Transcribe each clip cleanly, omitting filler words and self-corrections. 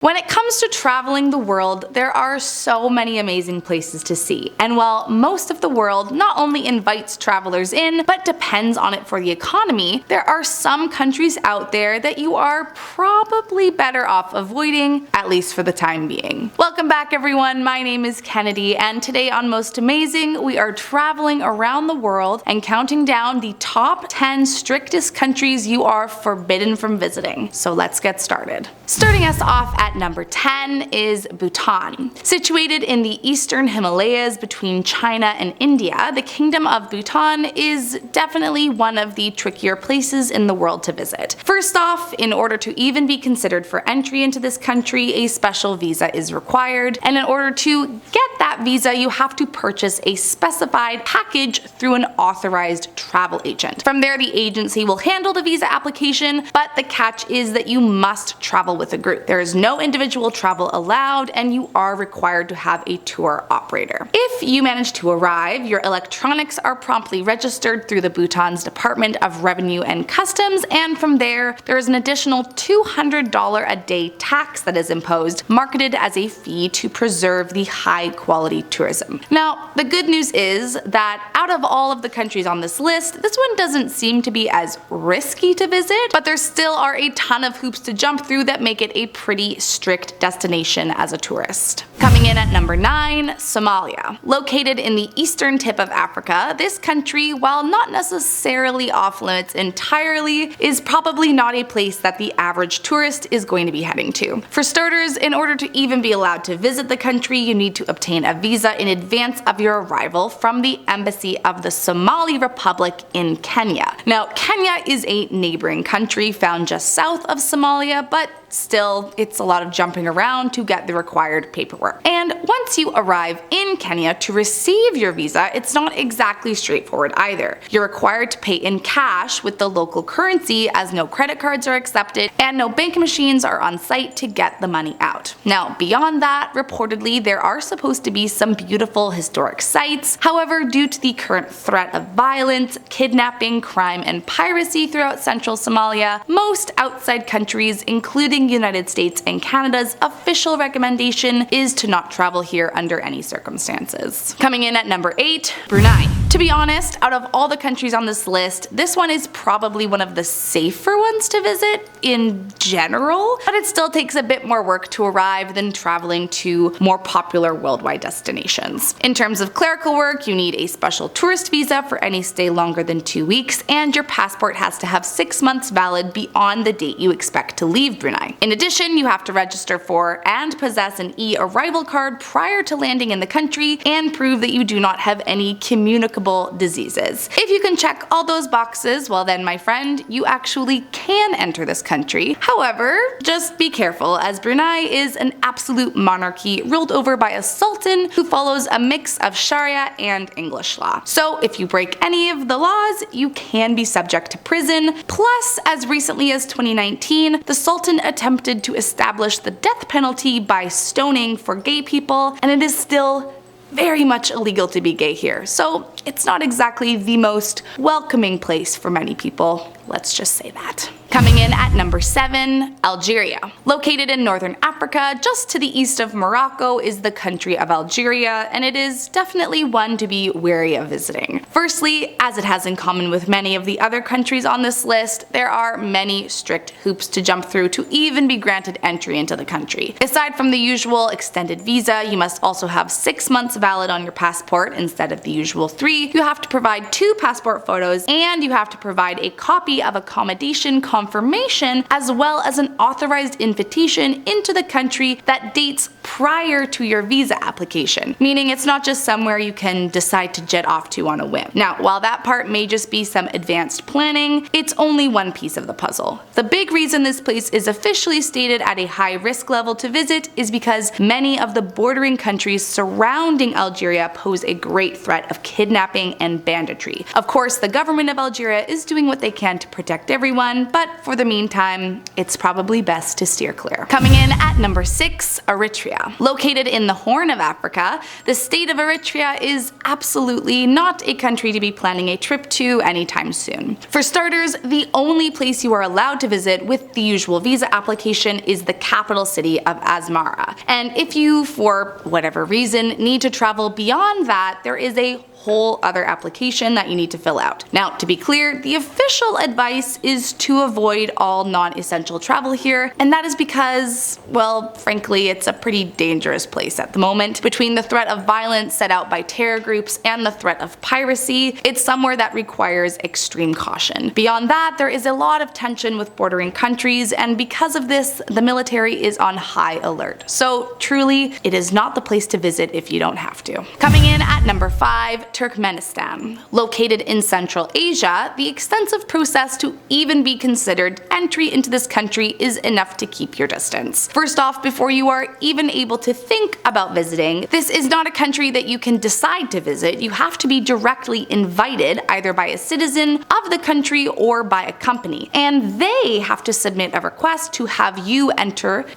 When it comes to traveling the world, there are so many amazing places to see, and while most of the world not only invites travelers in, but depends on it for the economy, there are some countries out there that you are probably better off avoiding, at least for the time being. Welcome back everyone, my name is Kennedy, and today on Most Amazing, we are traveling around the world and counting down the top 10 strictest countries you are forbidden from visiting. So let's get started. Starting us off at number 10 is Bhutan. Situated in the eastern Himalayas between China and India, the Kingdom of Bhutan is definitely one of the trickier places in the world to visit. First off, in order to even be considered for entry into this country, a special visa is required, and in order to get that visa, you have to purchase a specified package through an authorized travel agent. From there, the agency will handle the visa application, but the catch is that you must travel with a group. There is no individual travel allowed, and you are required to have a tour operator. If you manage to arrive, your electronics are promptly registered through the Bhutan's Department of Revenue and Customs, and from there is an additional $200 a day tax that is imposed, marketed as a fee to preserve the high quality tourism. Now, the good news is that out of all of the countries on this list, this one doesn't seem to be as risky to visit, but there still are a ton of hoops to jump through that make it a pretty strict destination as a tourist. Coming in at number 9, Somalia. Located in the eastern tip of Africa, this country, while not necessarily off limits entirely, is probably not a place that the average tourist is going to be heading to. For starters, in order to even be allowed to visit the country, you need to obtain a visa in advance of your arrival from the embassy of the Somali Republic in Kenya. Now, Kenya is a neighboring country found just south of Somalia, but still, it's a lot of jumping around to get the required paperwork. And once you arrive in Kenya to receive your visa, it's not exactly straightforward either. You're required to pay in cash with the local currency, as no credit cards are accepted and no bank machines are on site to get the money out. Now, beyond that, reportedly there are supposed to be some beautiful historic sites. However, due to the current threat of violence, kidnapping, crime, and piracy throughout central Somalia, most outside countries, including United States and Canada's official recommendation is to not travel here under any circumstances. Coming in at number 8, Brunei. To be honest, out of all the countries on this list, this one is probably one of the safer ones to visit in general, but it still takes a bit more work to arrive than traveling to more popular worldwide destinations. In terms of clerical work, you need a special tourist visa for any stay longer than 2 weeks, and your passport has to have 6 months valid beyond the date you expect to leave Brunei. In addition, you have to register for and possess an e-arrival card prior to landing in the country and prove that you do not have any communicable diseases. If you can check all those boxes, well then my friend, you actually can enter this country. However, just be careful, as Brunei is an absolute monarchy ruled over by a sultan who follows a mix of Sharia and English law. So if you break any of the laws, you can be subject to prison. Plus, as recently as 2019, the sultan attempted to establish the death penalty by stoning for gay people, and it is still very much illegal to be gay here. So it's not exactly the most welcoming place for many people, let's just say that. Coming in at number 7, Algeria. Located in northern Africa, just to the east of Morocco, is the country of Algeria, and it is definitely one to be wary of visiting. Firstly, as it has in common with many of the other countries on this list, there are many strict hoops to jump through to even be granted entry into the country. Aside from the usual extended visa, you must also have 6 months valid on your passport instead of the usual 3. You have to provide 2 passport photos, and you have to provide a copy of accommodation confirmation, as well as an authorized invitation into the country that dates prior to your visa application, meaning it's not just somewhere you can decide to jet off to on a whim. Now, while that part may just be some advanced planning, it's only one piece of the puzzle. The big reason this place is officially stated at a high risk level to visit is because many of the bordering countries surrounding Algeria pose a great threat of kidnapping and banditry. Of course, the government of Algeria is doing what they can to protect everyone, but but for the meantime, it's probably best to steer clear. Coming in at number 6, Eritrea. Located in the Horn of Africa, the state of Eritrea is absolutely not a country to be planning a trip to anytime soon. For starters, the only place you are allowed to visit with the usual visa application is the capital city of Asmara. And if you, for whatever reason, need to travel beyond that, there is a whole other application that you need to fill out. Now, to be clear, the official advice is to avoid all non-essential travel here, and that is because, well, frankly, it's a pretty dangerous place at the moment. Between the threat of violence set out by terror groups and the threat of piracy, it's somewhere that requires extreme caution. Beyond that, there is a lot of tension with bordering countries, and because of this, the military is on high alert. So truly, it is not the place to visit if you don't have to. Coming in at number 5, Turkmenistan. Located in Central Asia, the extensive process to even be considered entry into this country is enough to keep your distance. First off, before you are even able to think about visiting, this is not a country that you can decide to visit. You have to be directly invited either by a citizen of the country or by a company, and they have to submit a request to have you enter,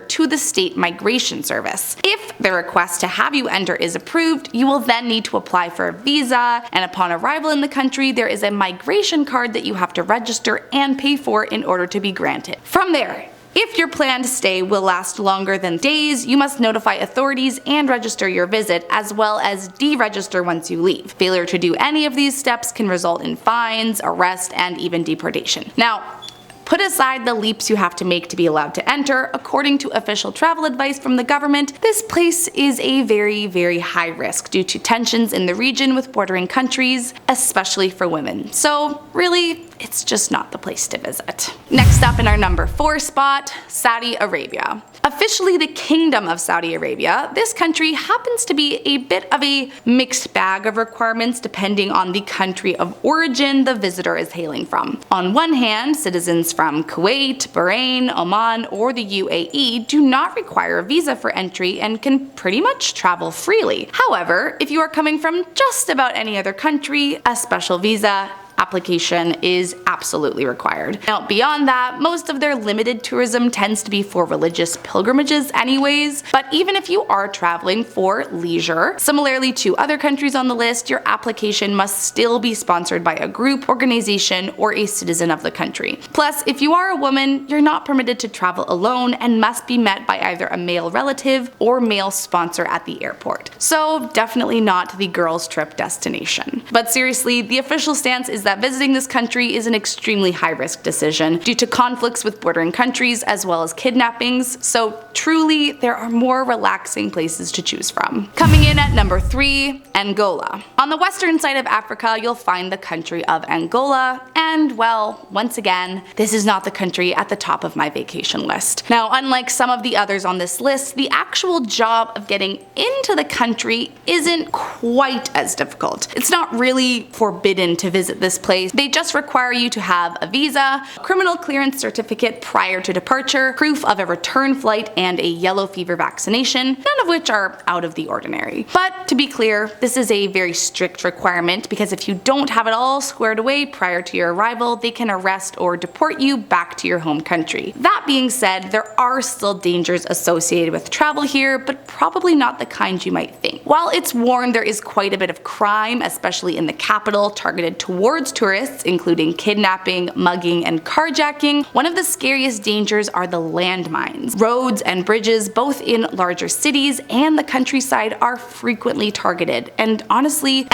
to the state migration service. If the request to have you enter is approved, you will then need to apply for a visa, and upon arrival in the country, there is a migration card that you have to register and pay for in order to be granted. From there, if your planned stay will last longer than days, you must notify authorities and register your visit, as well as deregister once you leave. Failure to do any of these steps can result in fines, arrest, and even deportation. Now, put aside the leaps you have to make to be allowed to enter. According to official travel advice from the government, this place is a very, very high risk due to tensions in the region with bordering countries, especially for women. So really, it's just not the place to visit. Next up in our number 4 spot, Saudi Arabia. Officially the Kingdom of Saudi Arabia, this country happens to be a bit of a mixed bag of requirements depending on the country of origin the visitor is hailing from. On one hand, citizens from Kuwait, Bahrain, Oman, or the UAE do not require a visa for entry and can pretty much travel freely. However, if you are coming from just about any other country, a special visa application is absolutely required. Now, beyond that, most of their limited tourism tends to be for religious pilgrimages anyways, but even if you are traveling for leisure, similarly to other countries on the list, your application must still be sponsored by a group, organization, or a citizen of the country. Plus, if you are a woman, you're not permitted to travel alone and must be met by either a male relative or male sponsor at the airport. So definitely not the girls' trip destination. But seriously, the official stance is that visiting this country is an extremely high-risk decision due to conflicts with bordering countries as well as kidnappings, so truly there are more relaxing places to choose from. Coming in at number 3, Angola. On the western side of Africa, you'll find the country of Angola, and well, once again, this is not the country at the top of my vacation list. Now, unlike some of the others on this list, the actual job of getting into the country isn't quite as difficult. It's not really forbidden to visit this place. They just require you to have a visa, a criminal clearance certificate prior to departure, proof of a return flight, and a yellow fever vaccination, none of which are out of the ordinary. But to be clear, this is a very strict requirement because if you don't have it all squared away prior to your arrival, they can arrest or deport you back to your home country. That being said, there are still dangers associated with travel here, but probably not the kind you might think. While it's warned there is quite a bit of crime, especially in the capital, targeted towards tourists, including kidnapping, mugging, and carjacking, one of the scariest dangers are the landmines. Roads and bridges, both in larger cities and the countryside, are frequently targeted, and honestly,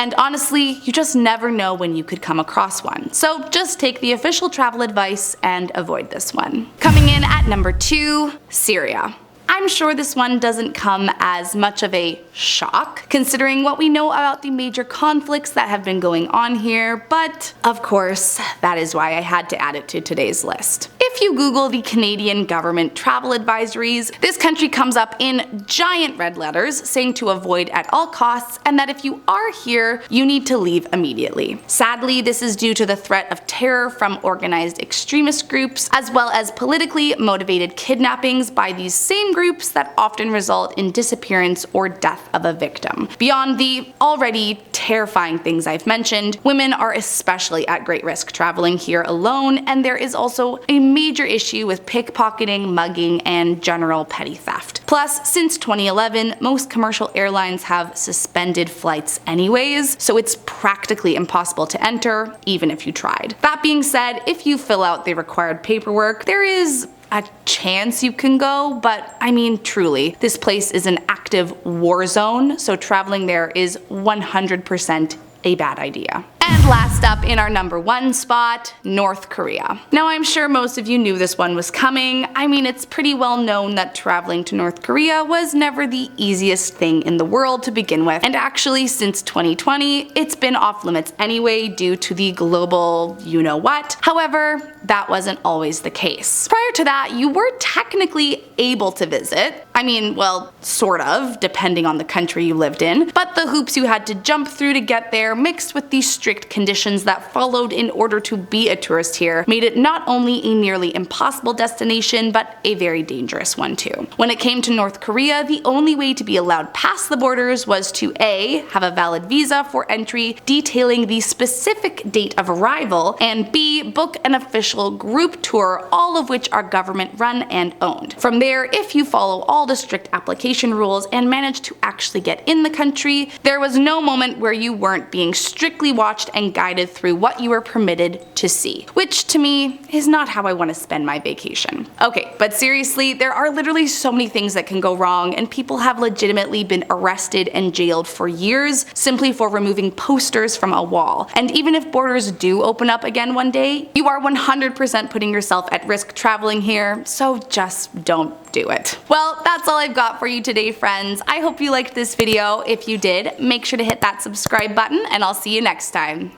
you just never know when you could come across one. So just take the official travel advice and avoid this one. Coming in at number 2, Syria. I'm sure this one doesn't come as much of a shock, considering what we know about the major conflicts that have been going on here, but of course, that is why I had to add it to today's list. If you Google the Canadian government travel advisories, this country comes up in giant red letters saying to avoid at all costs and that if you are here, you need to leave immediately. Sadly, this is due to the threat of terror from organized extremist groups, as well as politically motivated kidnappings by these same groups groups that often result in disappearance or death of a victim. Beyond the already terrifying things I've mentioned, women are especially at great risk traveling here alone, and there is also a major issue with pickpocketing, mugging, and general petty theft. Plus, since 2011, most commercial airlines have suspended flights anyways, so it's practically impossible to enter, even if you tried. That being said, if you fill out the required paperwork, there is a chance you can go, but I mean truly, this place is an active war zone, so traveling there is 100% a bad idea. And last up in our number 1 spot, North Korea. Now I'm sure most of you knew this one was coming. I mean, it's pretty well known that traveling to North Korea was never the easiest thing in the world to begin with, and actually since 2020 it's been off limits anyway due to the global you-know-what. However, that wasn't always the case. Prior to that, you were technically able to visit. I mean, well, sort of, depending on the country you lived in, but the hoops you had to jump through to get there, mixed with the strict conditions that followed in order to be a tourist here, made it not only a nearly impossible destination, but a very dangerous one too. When it came to North Korea, the only way to be allowed past the borders was to A, have a valid visa for entry detailing the specific date of arrival, and B, book an official group tour, all of which are government run and owned. From there, if you follow all the strict application rules and manage to actually get in the country, there was no moment where you weren't being strictly watched and guided through what you were permitted to see, which to me is not how I want to spend my vacation. Okay, but seriously, there are literally so many things that can go wrong, and people have legitimately been arrested and jailed for years simply for removing posters from a wall. And even if borders do open up again one day, you are 100% putting yourself at risk traveling here, so just don't do it. Well, that's all I've got for you today, friends. I hope you liked this video. If you did, make sure to hit that subscribe button, and I'll see you next time.